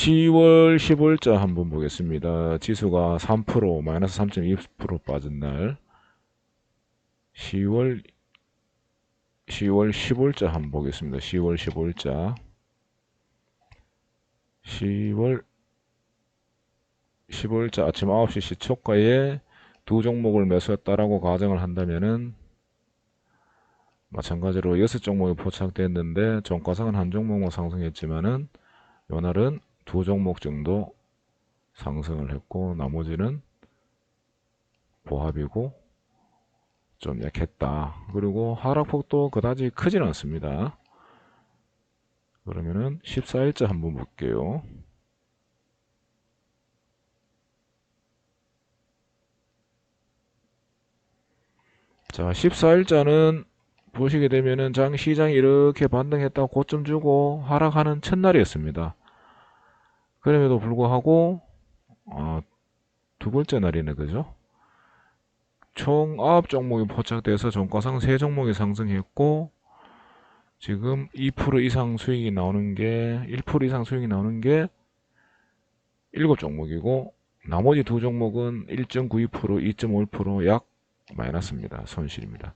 10월 15일자 한번 보겠습니다. 지수가 3%, 마이너스 3.2% 빠진 날 10월 15일자 한번 보겠습니다. 10월 15일자 10월 15일자 아침 9시 시초가에 두 종목을 매수했다라고 가정을 한다면은 마찬가지로 6종목이 포착됐는데 종가상은 한 종목만 상승했지만은 요날은 두 종목 정도 상승을 했고 나머지는 보합이고 좀 약했다. 그리고 하락폭도 그다지 크진 않습니다. 그러면은 14일자 한번 볼게요. 자, 14일자는 보시게 되면은 시장이 이렇게 반등했다가 고점 주고 하락하는 첫날이었습니다. 그럼에도 불구하고 두 번째 날이네, 그죠? 총 9종목이 포착돼서 종가상 3종목이 상승했고 지금 2% 이상 수익이 나오는 게 1% 이상 수익이 나오는 게 7종목이고 나머지 두 종목은 1.92%, 2.5% 약 마이너스입니다. 손실입니다.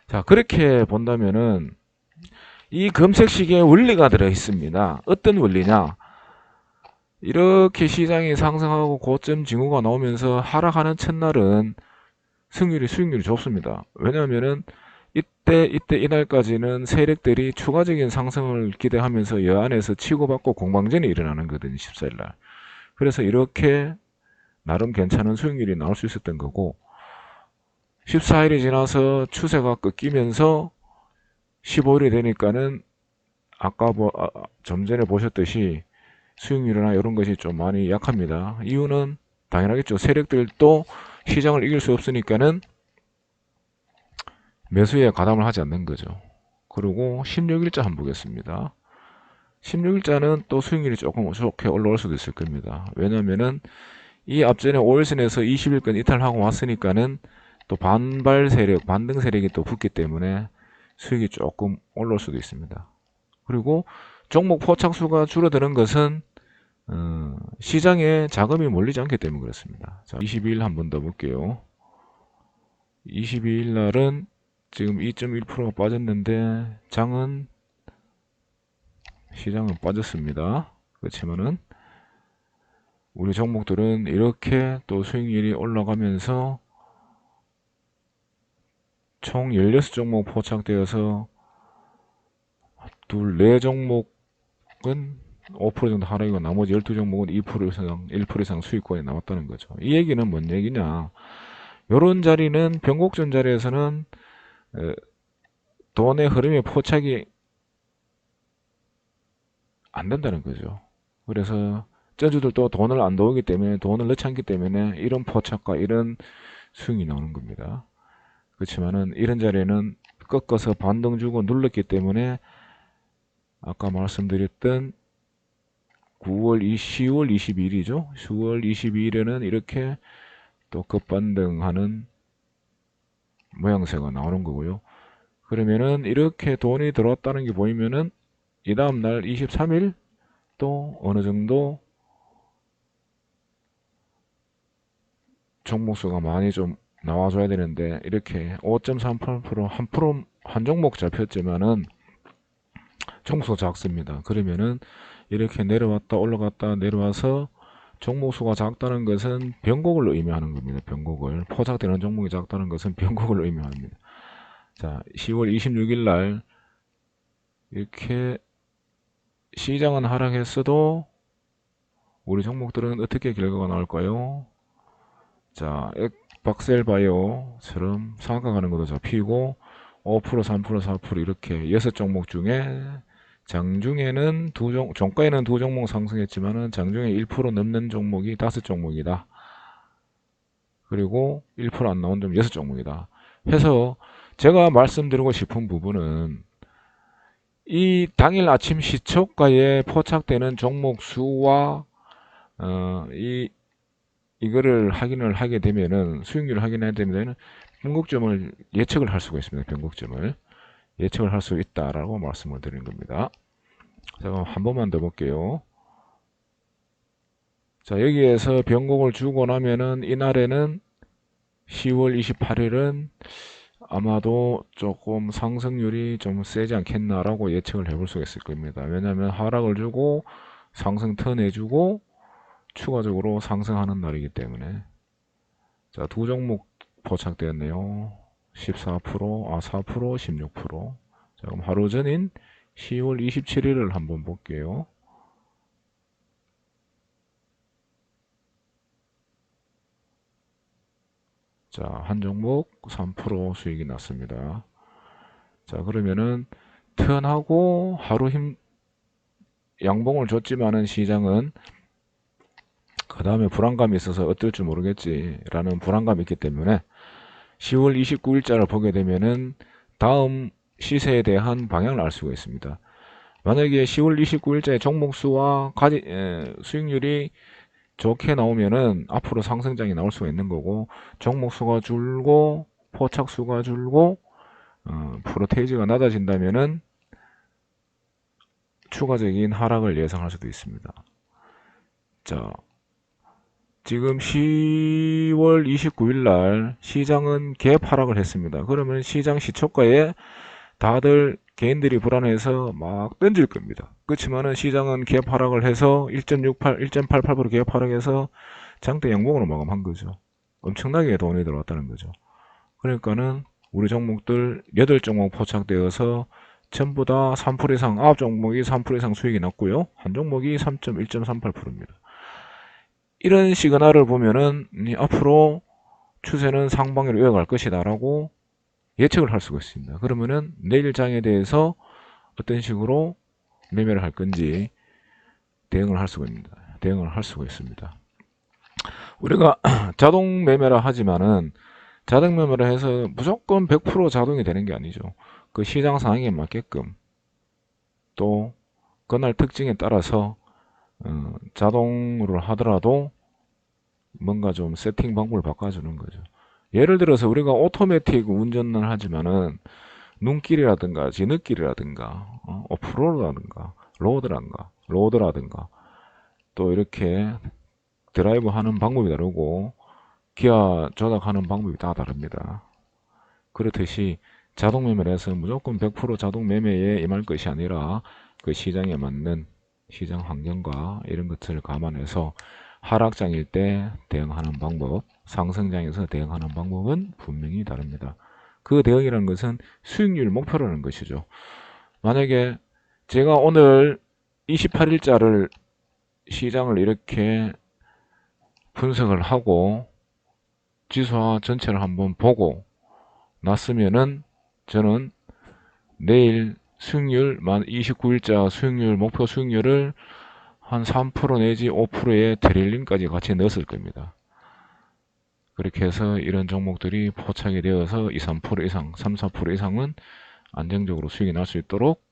자, 그렇게 본다면은 이 금색시계에 원리가 들어 있습니다. 어떤 원리냐? 이렇게 시장이 상승하고 고점 징후가 나오면서 하락하는 첫날은 수익률이 좋습니다. 왜냐하면은 이때 이날까지는 세력들이 추가적인 상승을 기대하면서 여안에서 치고받고 공방전이 일어나는 거거든요. 14일날. 그래서 이렇게 나름 괜찮은 수익률이 나올 수 있었던 거고 14일이 지나서 추세가 꺾이면서 15일이 되니까는 아까 좀 전에 보셨듯이 수익률이나 이런 것이 좀 많이 약합니다. 이유는 당연하겠죠. 세력들도 시장을 이길 수 없으니까는 매수에 가담을 하지 않는 거죠. 그리고 16일자 한번 보겠습니다. 16일자는 또 수익률이 조금 좋게 올라올 수도 있을 겁니다. 왜냐면은 이 앞전에 5일선에서 20일권 이탈하고 왔으니까는 또 반발 세력, 반등 세력이 또 붙기 때문에 수익이 조금 올라올 수도 있습니다. 그리고 종목 포착수가 줄어드는 것은 시장에 자금이 몰리지 않기 때문에 그렇습니다. 자, 22일 한번 더 볼게요. 22일 날은 지금 2.1%가 빠졌는데 시장은 빠졌습니다. 그렇지만은 우리 종목들은 이렇게 또 수익률이 올라가면서 총 16종목 포착되어서 4종목은 5% 정도 하락이고 나머지 12종목은 1% 이상 수익권이 나왔다는 거죠. 이 얘기는 뭔 얘기냐? 요런 자리는 변곡점 자리에서는 돈의 흐름이 포착이 안 된다는 거죠. 그래서 전주들도 돈을 안 넣기 때문에 돈을 넣지 않기 때문에 이런 포착과 이런 수익이 나오는 겁니다. 그렇지만은 이런 자리에는 꺾어서 반등 주고 눌렀기 때문에 아까 말씀드렸던 10월 22일이죠. 10월 22일에는 이렇게 또 급반등하는 모양새가 나오는 거고요. 그러면은 이렇게 돈이 들어왔다는 게 보이면은 이 다음날 23일 또 어느 정도 종목수가 많이 좀 나와줘야 되는데 이렇게 5.38% 한 종목 잡혔지만은 종목수가 작습니다. 그러면은 이렇게 내려왔다 올라갔다 내려와서 종목수가 작다는 것은 변곡을 의미하는 겁니다. 변곡을 포착되는 종목이 작다는 것은 변곡을 의미합니다. 자, 10월 26일 날 이렇게 시장은 하락했어도 우리 종목들은 어떻게 결과가 나올까요? 자, 박셀바이오처럼 상한가 가는 것도 잡히고 5%, 3%, 4% 이렇게 6종목 중에 장중에는 종가에는 두 종목 상승했지만은 장중에 1% 넘는 종목이 5종목이다. 그리고 1%안 나온 점 6종목이다. 해서 제가 말씀드리고 싶은 부분은 이 당일 아침 시초가에 포착되는 종목 수와 이거를 확인을 하게 되면은 수익률을 확인하게 되면은 변곡점을 예측을 할 수가 있습니다. 변곡점을 예측을 할 수 있다라고 말씀을 드리는 겁니다. 자, 그럼 한 번만 더 볼게요. 자, 여기에서 변곡을 주고 나면은 이날에는 10월 28일은 아마도 조금 상승률이 좀 세지 않겠나라고 예측을 해볼 수가 있을 겁니다. 왜냐하면 하락을 주고 상승 턴 해주고 추가적으로 상승하는 날이기 때문에. 자, 두 종목 포착되었네요. 14%, 4%, 16%. 자, 그럼 하루 전인 10월 27일을 한번 볼게요. 자, 한 종목 3% 수익이 났습니다. 자, 그러면은 턴하고 하루 양봉을 줬지만은 시장은 그 다음에 불안감이 있어서 어떨지 모르겠지라는 불안감이 있기 때문에 10월 29일자를 보게 되면은 다음 시세에 대한 방향을 알 수가 있습니다. 만약에 10월 29일자의 종목수와 수익률이 좋게 나오면은 앞으로 상승장이 나올 수가 있는 거고, 종목수가 줄고 포착수가 줄고 프로테이지가 낮아진다면은 추가적인 하락을 예상할 수도 있습니다. 자, 지금 10월 29일 날 시장은 갭 하락을 했습니다. 그러면 시장 시초가에 다들 개인들이 불안해서 막 던질 겁니다. 그렇지만은 시장은 갭 하락을 해서 1.68, 1.88% 갭 하락해서 장대 양봉으로 마감한 거죠. 엄청나게 돈이 들어왔다는 거죠. 그러니까는 우리 종목들 8종목 포착되어서 전부 다 3% 이상, 9종목이 3% 이상 수익이 났고요. 한 종목이 1.38%입니다. 이런 시그널을 보면은 앞으로 추세는 상방으로 이어갈 것이다 라고 예측을 할 수가 있습니다. 그러면은 내일 장에 대해서 어떤 식으로 매매를 할 건지 대응을 할 수가 있습니다. 대응을 할 수가 있습니다. 우리가 자동 매매라 하지만은 자동 매매를 해서 무조건 100% 자동이 되는 게 아니죠. 그 시장 상황에 맞게끔 또 그날 특징에 따라서 자동으로 하더라도 뭔가 좀 세팅 방법을 바꿔주는 거죠. 예를 들어서 우리가 오토매틱 운전을 하지만은 눈길이라든가 지느길이라든가 오프로드라든가 로드라든가 또 이렇게 드라이브 하는 방법이 다르고 기아 조작하는 방법이 다 다릅니다. 그렇듯이 자동 매매를 해서 무조건 100% 자동 매매에 임할 것이 아니라 그 시장에 맞는 시장 환경과 이런 것들을 감안해서 하락장일 때 대응하는 방법, 상승장에서 대응하는 방법은 분명히 다릅니다. 그 대응이라는 것은 수익률 목표라는 것이죠. 만약에 제가 오늘 28일자를 시장을 이렇게 분석을 하고 지수와 전체를 한번 보고 났으면은 저는 내일 수익률 29일자 수익률 목표 수익률을 한 3% 내지 5%의 트레일링까지 같이 넣었을 겁니다. 그렇게 해서 이런 종목들이 포착이 되어서 2, 3% 이상, 3, 4% 이상은 안정적으로 수익이 날 수 있도록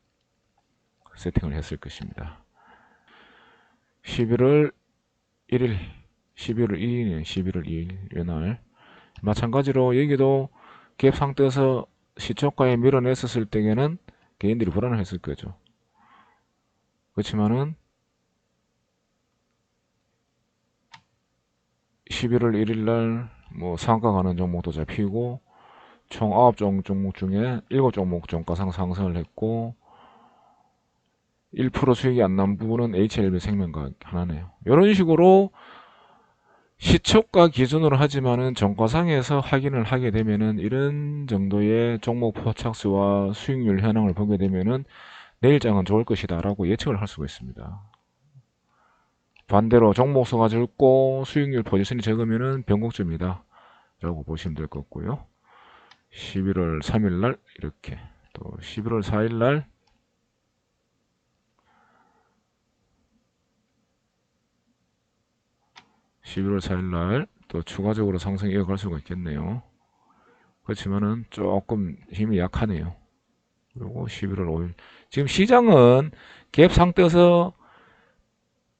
세팅을 했을 것입니다. 11월 1일, 11월 2일이네요. 11월 2일 이날 마찬가지로 여기도 갭 상태에서 시초가에 밀어냈었을 때에는 개인들이 불안을 했을 거죠. 그렇지만은 11월 1일 날뭐 상가 가는 종목도 잡히고 총 9종목 중에 7종목 종가상 상승을 했고 1% 수익이 안 난 부분은 HLB 생명과 하나네요. 이런 식으로 시초가 기준으로 하지만은 종가상에서 확인을 하게 되면은 이런 정도의 종목 포착수와 수익률 현황을 보게 되면은 내일장은 좋을 것이다 라고 예측을 할 수가 있습니다. 반대로 종목수가 적고 수익률 포지션이 적으면은 변곡점이다 라고 보시면 될 것 같고요. 11월 3일날 이렇게 또 11월 4일날 11월 4일날 또 추가적으로 상승 이어갈 수가 있겠네요. 그렇지만은 조금 힘이 약하네요. 그리고 11월 5일 지금 시장은 갭 상태에서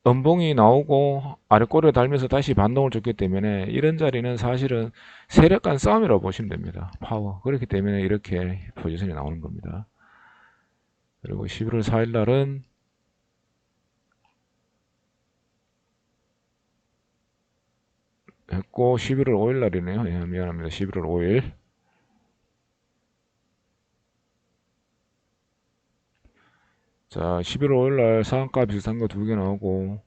음봉이 나오고 아래꼬리를 달면서 다시 반동을 줬기 때문에 이런 자리는 사실은 세력 간 싸움이라고 보시면 됩니다. 파워. 그렇기 때문에 이렇게 포지션이 나오는 겁니다. 그리고 11월 4일 날은 했고 11월 5일 날이네요. 예, 미안합니다. 11월 5일. 자, 11월 5일 날 상한가 비슷한 거 두 개 나오고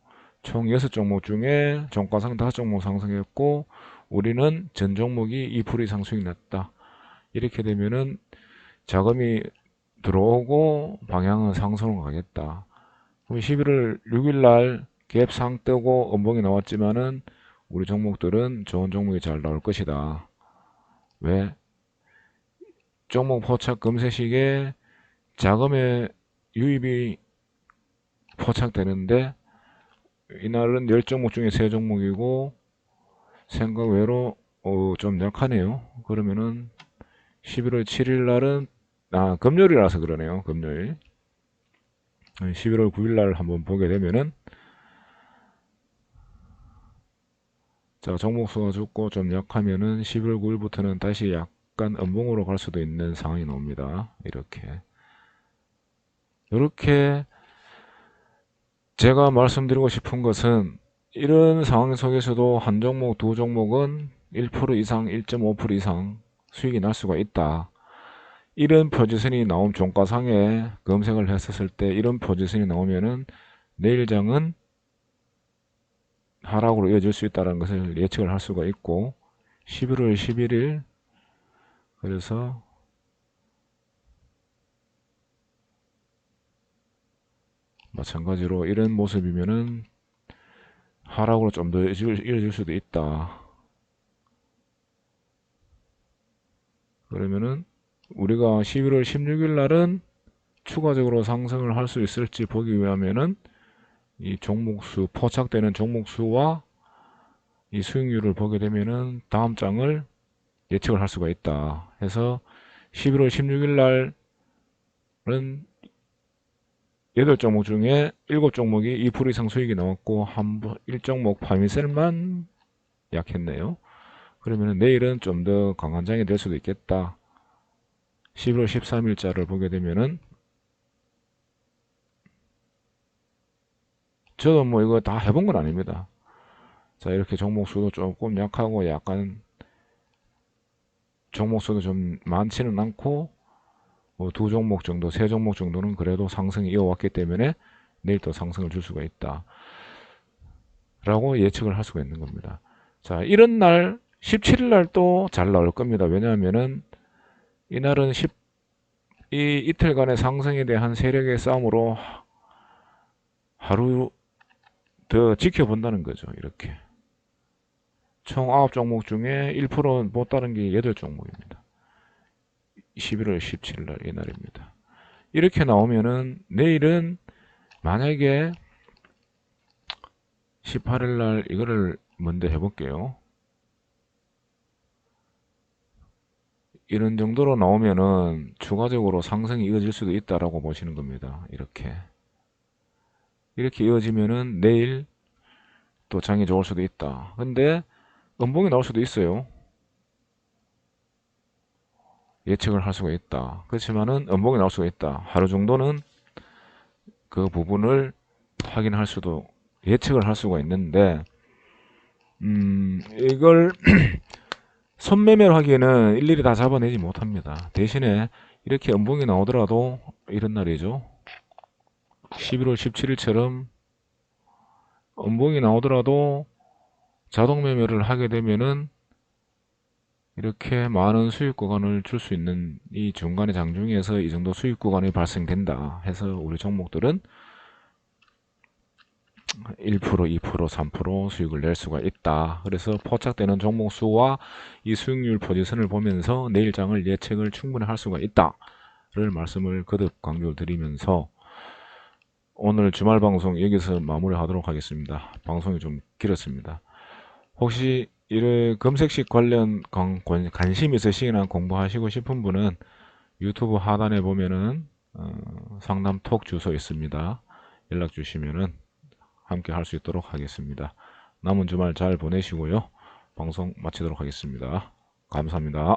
총 6종목 중에 종가상 5종목 상승했고 우리는 전 종목이 2% 이상 수익 났다. 이렇게 되면은 자금이 들어오고 방향은 상승으로 가겠다. 그럼 11월 6일 날 갭상 뜨고 음봉이 나왔지만은 우리 종목들은 좋은 종목이 잘 나올 것이다. 왜? 종목 포착 금세식에 자금의 유입이 포착되는데 이날은 10종목 중에 3종목이고 생각 외로 좀 약하네요. 그러면은 11월 7일 날은 금요일이라서 그러네요. 금요일. 11월 9일 날 한번 보게 되면은 자, 종목 수가 적고 좀 약하면은 11월 9일부터는 다시 약간 음봉으로 갈 수도 있는 상황이 나옵니다. 이렇게 제가 말씀드리고 싶은 것은 이런 상황 속에서도 한 종목, 두 종목은 1% 이상, 1.5% 이상 수익이 날 수가 있다. 이런 포지션이 나온 종가상에 검색을 했었을 때 이런 포지션이 나오면은 내일장은 하락으로 이어질 수 있다는 것을 예측을 할 수가 있고 11월 11일 그래서 마찬가지로 이런 모습이면은 하락으로 좀 더 이어질 수도 있다. 그러면은 우리가 11월 16일 날은 추가적으로 상승을 할 수 있을지 보기 위하면은 이 종목수 포착되는 종목수와 이 수익률을 보게 되면은 다음 장을 예측을 할 수가 있다. 해서 11월 16일 날은 8종목 중에 7종목이 2% 이상 수익이 나왔고 1종목 파미셀만 약했네요. 그러면 내일은 좀 더 강한 장이 될 수도 있겠다. 11월 13일자를 보게 되면은 저도 뭐 이거 다 해본 건 아닙니다. 자, 이렇게 종목 수도 조금 약하고 약간 종목 수도 좀 많지는 않고 뭐 두 종목 정도, 세 종목 정도는 그래도 상승이 이어왔기 때문에 내일 또 상승을 줄 수가 있다. 라고 예측을 할 수가 있는 겁니다. 자, 이런 날 17일 날 또 잘 나올 겁니다. 왜냐하면은 이날은 이 이틀간의 상승에 대한 세력의 싸움으로 하루 더 지켜본다는 거죠. 이렇게. 총 9종목 중에 1%는 못 따른 게 8종목입니다. 11월 17일 날 이날입니다. 이렇게 나오면은 내일은 만약에 18일 날 이거를 먼저 해볼게요. 이런 정도로 나오면은 추가적으로 상승이 이어질 수도 있다라고 보시는 겁니다. 이렇게 이어지면은 내일 또 장이 좋을 수도 있다. 근데 음봉이 나올 수도 있어요. 예측을 할 수가 있다. 그렇지만은 음봉이 나올 수가 있다. 하루 정도는 그 부분을 확인할 수도 예측을 할 수가 있는데 이걸 손매매를 하기에는 일일이 다 잡아내지 못합니다. 대신에 이렇게 음봉이 나오더라도 이런 날이죠. 11월 17일처럼 음봉이 나오더라도 자동 매매를 하게 되면은 이렇게 많은 수익 구간을 줄 수 있는 이 중간의 장중에서 이 정도 수익 구간이 발생된다 해서 우리 종목들은 1%, 2%, 3% 수익을 낼 수가 있다. 그래서 포착되는 종목 수와 이 수익률 포지션을 보면서 내일장을 예측을 충분히 할 수가 있다를 말씀을 거듭 강조를 드리면서 오늘 주말 방송 여기서 마무리하도록 하겠습니다. 방송이 좀 길었습니다. 혹시 이를 검색식 관련 관심 있으시거나 공부하시고 싶은 분은 유튜브 하단에 보면은 상담 톡 주소 있습니다. 연락 주시면은 함께 할 수 있도록 하겠습니다. 남은 주말 잘 보내시고요. 방송 마치도록 하겠습니다. 감사합니다.